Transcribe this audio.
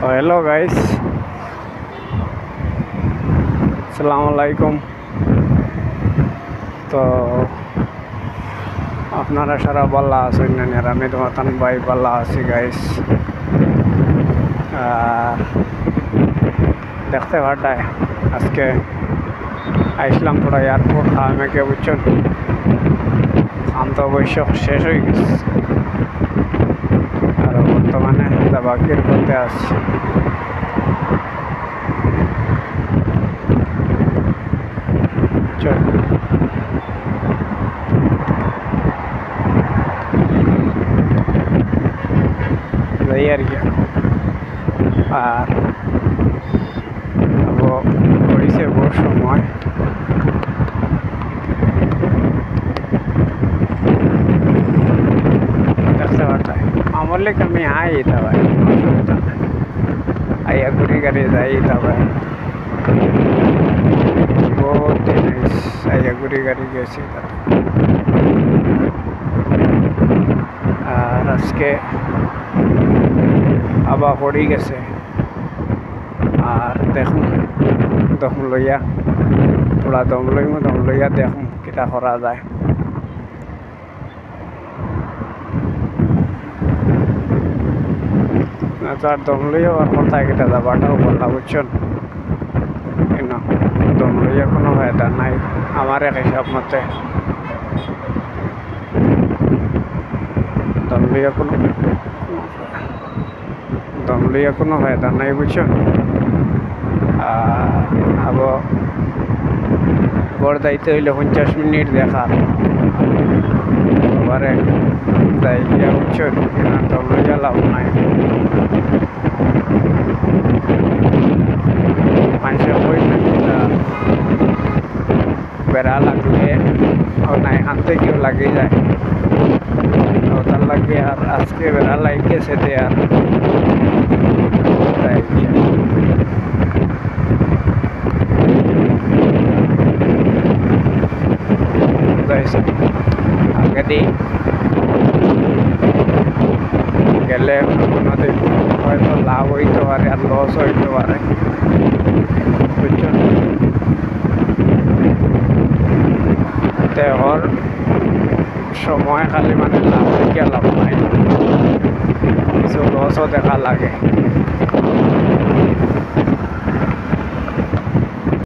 তো hello guys, আসসালামু আলাইকুম। তো আপনারা সারা বাল্লা আছেন না? আমি তো মতন ভাই বাল্লা আছি গাইস। দেখতে পাঠায় আজকে আইসলাম পুরা এয়ারপোর্ট আমাকে বুঝছেন, আম তো অবশ্য শেষ হয়ে গেছে আর বর্তমানে বাকির করতে আসছি। এই আর কি, আর হয়েছে বহু সময় দেখতে পাঠায় আমার লেগে আমি আই তা ভাই, অসুবিধা নেই, আইয়া ঘুরি গাড়ি যাই তা ভাই। বহুত দিন আইয়া ঘুরি গাড়ি গেছি আর আজকে আবার পড়ি গেছে। আর দেখুন দম লইয়া তোরা দম লইয়া দেখুন কিটা করা যায়। তার দম লইয়া আর কোথায় কেটে যাবাটাও বললা বুঝছেন, দম লইয়া কোনো ফায়দা নাই আমার এক হিসাব মতে। দম লইয়া কোনো ফায়দা নাই বুঝছেন। আবার গড় যাইতে হইলে 50 মিনিট দেখা এবারে যাই গিয়া বুঝছেন, দম লইয়া লাভ নাই। মানুষের কই বেড়া লাগলে নাই আনতে কেউ লাগে যায়, ওটার লাগে আর আজকে বেড়া লাগিয়েছে দে আর তাই আগে দিই গেলে কোনোদিন হয়তো লাভ হইতে পারে আর লস হইতে পারে বুঝছেন। দেহর সময় খালি মানে লাভ দেখিয়া লাভ নাই, কিছু লসও দেখা লাগে।